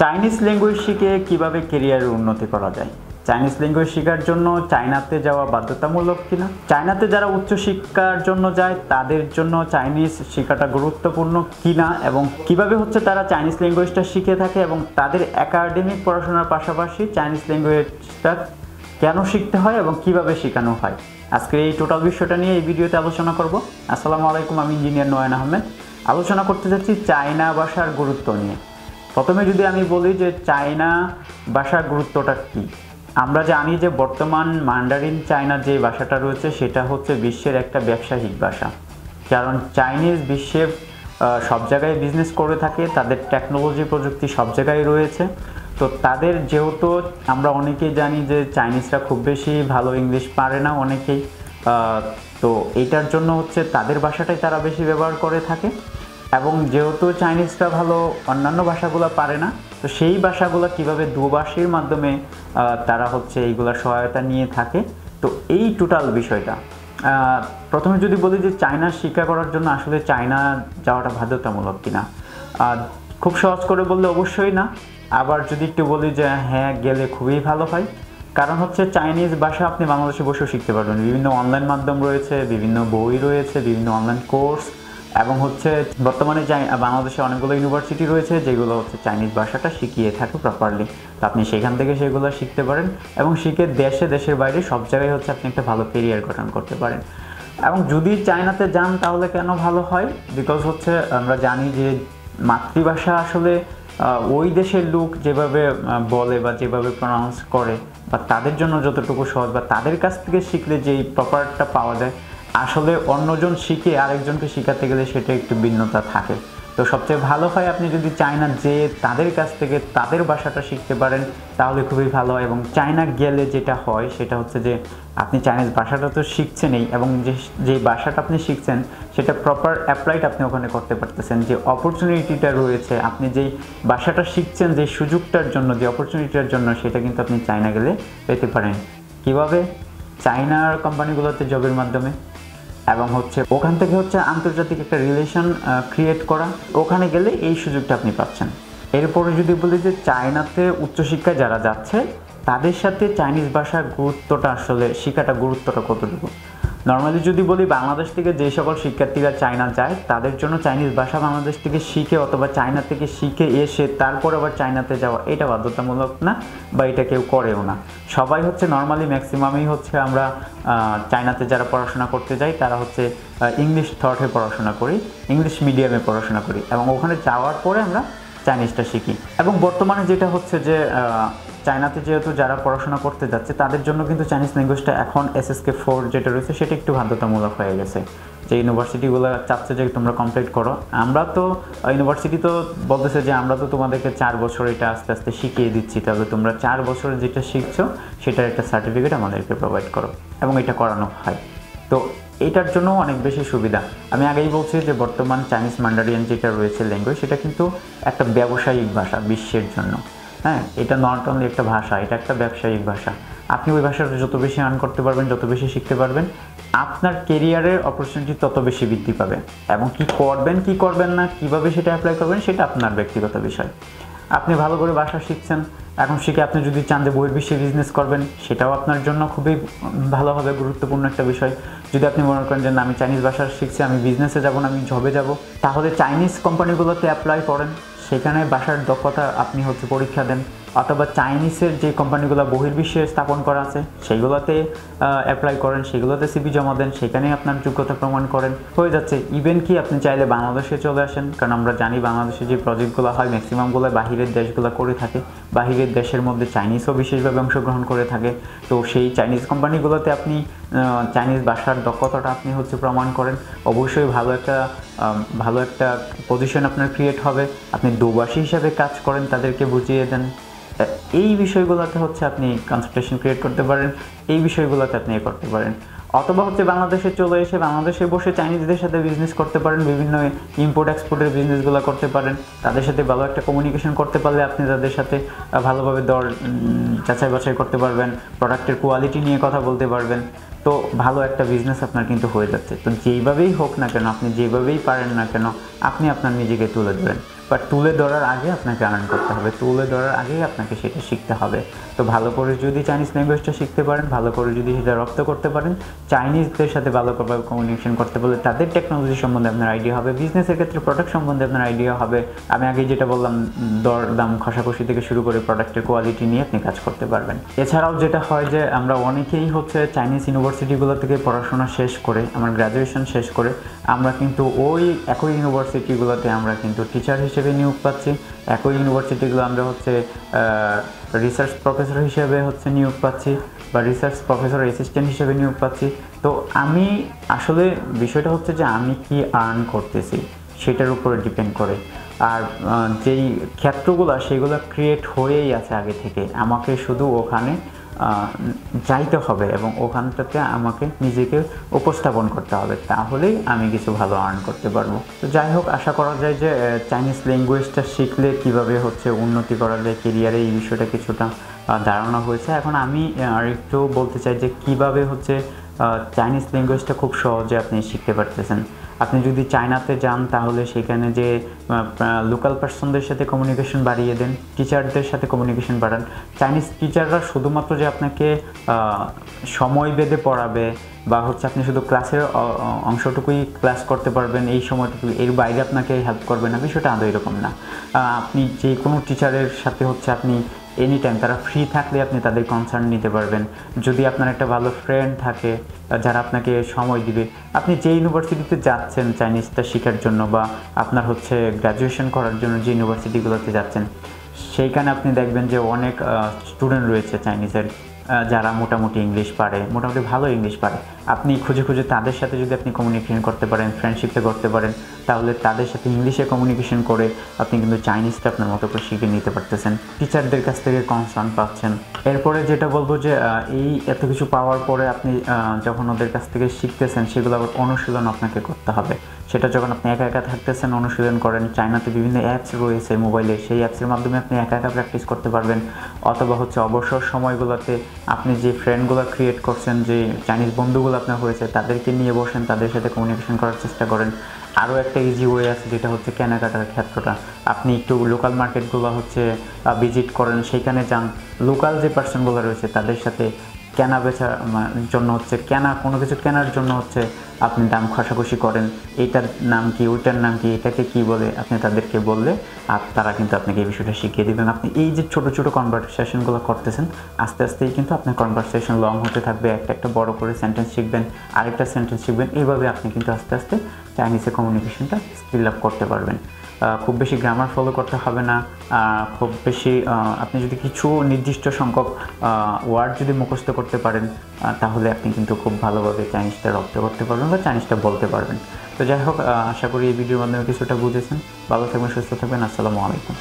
Chinese language শিখে কিভাবে ক্যারিয়ারে উন্নতি করা যায়? চাইনিজ ল্যাঙ্গুয়েজ শেখার জন্য চায়নাতে যাওয়া বাধ্যতামূলক কিনা? চায়নাতে যারা উচ্চশিক্ষার জন্য যায় তাদের জন্য চাইনিজ শেখাটা গুরুত্বপূর্ণ কিনা, এবং কিভাবে তারা চাইনিজ ল্যাঙ্গুয়েজটা শিখে থাকে এবং তাদের একাডেমিক পড়াশোনার পাশাপাশি চাইনিজ ল্যাঙ্গুয়েজটা কেন শিখতে হয় এবং কিভাবে শেখানো হয়, আজকে এই টোটাল বিষয়টা নিয়ে এই ভিডিওতে আলোচনা করব। আসসালামু আলাইকুম, আমি ইঞ্জিনিয়ার নয়ন আহমেদ। আলোচনা করতে যাচ্ছি চায়না ভাষার গুরুত্ব নিয়ে। প্রথমে যদি আমি বলি যে চায়না ভাষার গুরুত্বটা কী, আমরা জানি যে বর্তমান মান্ডারিন চায়না যে ভাষাটা রয়েছে সেটা বিশ্বের একটা ব্যবসায়িক ভাষা। কারণ চাইনিজ বিশ্বের সব জায়গায় বিজনেস করে থাকে, তাদের টেকনোলজি প্রযুক্তি সব জায়গায় রয়েছে। তো তাদের যেহেতু আমরা অনেকেই জানি যে চাইনিজরা খুব বেশি ভালো ইংলিশ পারে না অনেকেই, তো এইটার জন্য তাদের ভাষাটাই তারা বেশি ব্যবহার করে থাকে। এবং যেহেতু চাইনিজরা ভালো অন্যান্য ভাষাগুলো পারে না, তো সেই ভাষাগুলো কীভাবে দুভাষীর মাধ্যমে তারা এইগুলা সহায়তা নিয়ে থাকে। তো এই টোটাল বিষয়টা প্রথমে যদি বলি যে চায়না শিক্ষা করার জন্য আসলে চায়না যাওয়াটা বাধ্যতামূলক কিনা, খুব সহজ করে বললে অবশ্যই না। আবার যদি একটু বলি যে হ্যাঁ গেলে খুবই ভালো হয়, কারণ চাইনিজ ভাষা আপনি বাংলাদেশে বসেও শিখতে পারবেন। বিভিন্ন অনলাইন মাধ্যম রয়েছে, বিভিন্ন বই রয়েছে, বিভিন্ন অনলাইন কোর্স, এবং বর্তমানে বাংলাদেশে অনেকগুলো ইউনিভার্সিটি রয়েছে যেগুলো চাইনিজ ভাষাটা শিখিয়ে থাকে প্রপারলি। তো আপনি সেখান থেকে সেগুলো শিখতে পারেন এবং শিখে দেশের বাইরে সব জায়গায় আপনি একটা ভালো কেরিয়ার গঠন করতে পারেন। এবং যদি চায়নাতে যান তাহলে কেন ভালো হয়, বিকজ আমরা জানি যে মাতৃভাষা আসলে ওই দেশের লোক যেভাবে বলে বা যেভাবে প্রনাউন্স করে বা তাদের জন্য যতটুকু সহজ বা তাদের কাছ থেকে শিখলে যেই প্রপারটা পাওয়া যায়, আসলে অন্যজন শিখে আরেকজনকে শেখাতে গেলে সেটা একটু ভিন্নতা থাকে। তো সবচেয়ে ভালো হয় আপনি যদি চায়না যে তাদের কাছ থেকে তাদের ভাষাটা শিখতে পারেন তাহলে খুবই ভালো হয়। এবং চায়না গেলে যেটা হয় সেটা যে আপনি চাইনিজ ভাষাটা তো শিখছেনই, এবং যে ভাষাটা আপনি শিখছেন সেটা প্রপার অ্যাপ্লাইড আপনি ওখানে করতে পারতেছেন। যে অপরচুনিটিটা রয়েছে, আপনি যেই ভাষাটা শিখছেন যে সুযোগটার জন্য, যে অপরচুনিটিটার জন্য, সেটা কিন্তু আপনি চায়না গেলে পেতে পারেন। কিভাবে? চায়নার কোম্পানিগুলোতে জবের মাধ্যমে, এবং ওখান থেকে আন্তর্জাতিক একটা রিলেশন ক্রিয়েট করা, ওখানে গেলে এই সুযোগটা আপনি পাচ্ছেন। এরপরে যদি বলি যে চায়নাতে উচ্চশিক্ষায় যারা যাচ্ছে তাদের সাথে চাইনিজ ভাষার গুরুত্বটা আসলে শেখাটা গুরুত্বটা কতটুকু। নর্মালি যদি বলি বাংলাদেশ থেকে যে সকল শিক্ষার্থীরা চায়না যায় তাদের জন্য চাইনিজ ভাষা বাংলাদেশ থেকে শিখে অথবা চায়না থেকে শিখে এসে তারপর আবার চায়নাতে যাওয়া এটা বাধ্যতামূলক না, বা এটা কেউ করেও না। সবাই নর্মালি ম্যাক্সিমামই আমরা চায়নাতে যারা পড়াশোনা করতে যাই তারা ইংলিশ থটে পড়াশোনা করি, ইংলিশ মিডিয়ামে পড়াশোনা করি, এবং ওখানে যাওয়ার পরে আমরা চাইনিজটা শিখি। এবং বর্তমানে যেটা যে চায়নাতে যেহেতু যারা পড়াশোনা করতে যাচ্ছে তাদের জন্য কিন্তু চাইনিজ ল্যাঙ্গুয়েজটা এখন SSK 4 যেটা রয়েছে সেটা একটু বাধ্যতামূলক হয়ে গেছে। যে ইউনিভার্সিটিগুলো চাচ্ছে যে তোমরা কমপ্লিট করো, আমরা তো ইউনিভার্সিটি তো বলতেছে যে আমরা তো তোমাদেরকে 4 বছর এটা আস্তে আস্তে শিখিয়ে দিচ্ছি, তাহলে তোমরা 4 বছর যেটা শিখছো সেটার একটা সার্টিফিকেট আমাদেরকে প্রোভাইড করো, এবং এটা করানো হয়। তো এটার জন্য অনেক বেশি সুবিধা। আমি আগেই বলছি যে বর্তমান চাইনিজ ম্যান্ডারিয়ান যেটা রয়েছে ল্যাঙ্গুয়েজ, সেটা কিন্তু একটা ব্যবসায়িক ভাষা বিশ্বের জন্য। হ্যাঁ, এটা নট অনলি একটা ভাষা, এটা একটা ব্যবসায়িক ভাষা। আপনি ওই ভাষাটা যত বেশি আর্ন করতে পারবেন, যত বেশি শিখতে পারবেন, আপনার কেরিয়ারের অপরচুনিটি তত বেশি বৃদ্ধি পাবে। এবং কি করবেন কি করবেন না, কিভাবে সেটা অ্যাপ্লাই করবেন সেটা আপনার ব্যক্তিগত বিষয়। আপনি ভালো করে ভাষা শিখছেন, এখন শিখে আপনি যদি চান যে বহির্বিশ্বে বিজনেস করবেন সেটাও আপনার জন্য খুবই ভালো হবে, গুরুত্বপূর্ণ একটা বিষয়। যদি আপনি মনে করেন যে না আমি চাইনিজ ভাষা শিখছি, আমি বিজনেসে যাব না, আমি জবে যাব, তাহলে চাইনিজ কোম্পানিগুলোতে অ্যাপ্লাই করেন, সেখানে ভাষার দক্ষতা আপনি পরীক্ষা দেন, অথবা চাইনিজের যে কোম্পানিগুলো বহির্বিশ্বে স্থাপন করা আছে সেইগুলোতে অ্যাপ্লাই করেন, সেগুলোতে CV জমা দেন, সেখানে আপনার যোগ্যতা প্রমাণ করেন, হয়ে যাচ্ছে। ইভেন কি আপনি চাইলে বাংলাদেশে চলে আসেন, কারণ আমরা জানি বাংলাদেশে যে প্রজেক্টগুলো হয় ম্যাক্সিমামগুলো বাহিরের দেশগুলো করে থাকে, বাহিরের দেশের মধ্যে চাইনিজও বিশেষভাবে অংশগ্রহণ করে থাকে। তো সেই চাইনিজ কোম্পানিগুলোতে আপনি চাইনিজ ভাষার দক্ষতাটা আপনি প্রমাণ করেন, অবশ্যই ভালো একটা পজিশন আপনার ক্রিয়েট হবে। আপনি দুভাষী হিসাবে কাজ করেন, তাদেরকে বুঝিয়ে দেন, এই বিষয়গুলোতে আপনি কনসালটেশন ক্রিয়েট করতে পারেন, এই বিষয়গুলোতে আপনি করতে পারেন। অথবা বাংলাদেশে চলে এসে বাংলাদেশে বসে চাইনিজদের সাথে বিজনেস করতে পারেন, বিভিন্ন ইম্পোর্ট এক্সপোর্টের বিজনেসগুলো করতে পারেন। তাদের সাথে ভালো একটা কমিউনিকেশন করতে পারলে আপনি তাদের সাথে ভালোভাবে দর যাচাই বাছাই করতে পারবেন, প্রোডাক্টের কোয়ালিটি নিয়ে কথা বলতে পারবেন। তো ভালো একটা বিজনেস আপনার কিন্তু হয়ে যাচ্ছে। তো যেইভাবেই হোক না কেন, আপনি যেভাবেই পারেন না কেন, আপনি আপনার নিজেকে তুলে ধরেন, বাট তুলে ধরার আগে আপনাকে আর্ন করতে হবে, তুলে ধরার আগেই আপনাকে সেটা শিখতে হবে। তো ভালো করে যদি চাইনিজ ল্যাঙ্গুয়েজটা শিখতে পারেন, ভালো করে যদি সেটা রপ্ত করতে পারেন, চাইনিজদের সাথে ভালোভাবে কমিউনিকেশন করতে পারলে তাদের টেকনোলজি সম্বন্ধে আপনার আইডিয়া হবে, বিজনেসের ক্ষেত্রে প্রোডাক্ট সম্বন্ধে আপনার আইডিয়া হবে। আমি আগে যেটা বললাম, দর দাম কষাকষি থেকে শুরু করে প্রোডাক্টের কোয়ালিটি নিয়ে আপনি কাজ করতে পারবেন। এছাড়াও যেটা হয় যে আমরা অনেকেই হচ্ছে চাইনিজ ইউনিভার্সিটিগুলো থেকে পড়াশোনা শেষ করে, আমার গ্র্যাজুয়েশন শেষ করে, আমরা কিন্তু ওই একই ইউনিভার্সিটিগুলোতে আমরা কিন্তু টিচার হিসেবে নিয়োগ পাচ্ছি, একই ইউনিভার্সিটিগুলো আমরা হচ্ছে রিসার্চ প্রফেসর হিসেবে হচ্ছে নিয়োগ পাচ্ছি, বা রিসার্চ প্রফেসর অ্যাসিস্ট্যান্ট হিসেবে নিয়োগ পাচ্ছি। তো আমি আসলে বিষয়টা হচ্ছে যে আমি কি আর্ন করতেছি সেটার উপরে ডিপেন্ড করে। আর যেই ক্ষেত্রগুলো সেগুলো ক্রিয়েট হয়েই আছে আগে থেকে, আমাকে শুধু ওখানে যাইতে হবে এবং ওখানটাতে আমাকে নিজেকে উপস্থাপন করতে হবে, তাহলেই আমি কিছু ভালো আর্ন করতে পারবো। তো যাই হোক, আশা করা যায় যে চাইনিজ ল্যাঙ্গুয়েজটা শিখলে কিভাবে হচ্ছে উন্নতি করা যায় কেরিয়ারে, এই বিষয়টা কিছুটা ধারণা হয়েছে। এখন আমি আরেকটু বলতে চাই যে কিভাবে হচ্ছে চাইনিজ ল্যাঙ্গুয়েজটা খুব সহজে আপনি শিখতে পারতেছেন। আপনি যদি চায়নাতে যান তাহলে সেখানে যে লোকাল পার্সনদের সাথে কমিউনিকেশন বাড়িয়ে দেন, টিচারদের সাথে কমিউনিকেশন বাড়ান। চাইনিজ টিচাররা শুধুমাত্র যে আপনাকে সময় বেঁধে পড়াবে বা হচ্ছে আপনি শুধু ক্লাসের অংশটুকুই ক্লাস করতে পারবেন এই সময়টুকু, এর বাইরে আপনাকে হেল্প করবে না, বিষয়টা আদৌ এরকম না। আপনি যে কোনো টিচারের সাথে হচ্ছে আপনি এনি টাইম, তারা ফ্রি থাকলে আপনি তাদের কনসার্ন নিতে পারবেন। যদি আপনার একটা ভালো ফ্রেন্ড থাকে যারা আপনাকে সময় দিবে, আপনি যে ইউনিভার্সিটিতে যাচ্ছেন চাইনিজটা শেখার জন্য বা আপনার হচ্ছে গ্র্যাজুয়েশন করার জন্য যে ইউনিভার্সিটিগুলোতে যাচ্ছেন, সেইখানে আপনি দেখবেন যে অনেক স্টুডেন্ট রয়েছে চাইনিজের যারা মোটামুটি ইংলিশ পারে, মোটামুটি ভালো ইংলিশ পারে। আপনি খুঁজে খুঁজে তাদের সাথে যদি আপনি কমিউনিকেশন করতে পারেন, ফ্রেন্ডশিপে করতে পারেন, তাহলে তাদের সাথে ইংলিশে কমিউনিকেশন করে আপনি কিন্তু চাইনিজটা আপনার মতো করে শিখে নিতে পারতেছেন, টিচারদের কাছ থেকে কনসার্ন পাচ্ছেন। এরপরে যেটা বলবো যে এই এত কিছু পাওয়ার পরে আপনি যখন ওদের কাছ থেকে শিখতেছেন, সেগুলো আবার অনুশীলন আপনাকে করতে হবে। সেটা যখন আপনি একা একা থাকতেছেন অনুশীলন করেন। চায়নাতে বিভিন্ন অ্যাপস রয়েছে মোবাইলে, সেই অ্যাপসের মাধ্যমে আপনি একা একা প্র্যাকটিস করতে পারবেন। অথবা হচ্ছে অবসর সময়গুলোতে আপনি যে ফ্রেন্ডগুলো ক্রিয়েট করছেন, যে চাইনিজ বন্ধুগুলো আপনার হয়েছে, তাদেরকে নিয়ে বসেন, তাদের সাথে কমিউনিকেশন করার চেষ্টা করেন। আরও একটা ইজি ওয়ে আছে যেটা হচ্ছে কেনাকাটার ক্ষেত্রটা। আপনি একটু লোকাল মার্কেটগুলো হচ্ছে ভিজিট করেন, সেইখানে যান, লোকাল যে পার্সনগুলো রয়েছে তাদের সাথে কেনা বেচার জন্য হচ্ছে কোনো কিছু কেনার জন্য হচ্ছে আপনি দাম কষাকষি করেন, এইটার নাম কি, ওইটার নাম কি, এটাকে কি বলে, আপনি তাদেরকে বললে আর তারা কিন্তু আপনাকে এই বিষয়টা শিখিয়ে দেবেন। আপনি এই যে ছোটো ছোটো কনভারসেশনগুলো করতেছেন, আস্তে আস্তেই কিন্তু আপনার কনভারসেশন লং হতে থাকবে, একটা একটা বড় করে সেন্টেন্স শিখবেন, আরেকটা সেন্টেন্স শিখবেন, এইভাবে আপনি কিন্তু আস্তে আস্তে চাইনিজে কমিউনিকেশনটা স্কিল আপ করতে পারবেন। খুব বেশি গ্রামার ফলো করতে হবে না, খুব বেশি আপনি যদি কিছু নির্দিষ্ট সংখ্যক ওয়ার্ড যদি মুখস্থ করতে পারেন, তাহলে আপনি কিন্তু খুব ভালোভাবে চাইনিজটা রপ্ত করতে পারবেন বা চাইনিজটা বলতে পারবেন। তো যাই হোক, আশা করি এই ভিডিওর মাধ্যমে কিছুটা বুঝেছেন। ভালো থাকবেন, সুস্থ থাকবেন। আসসালামু আলাইকুম।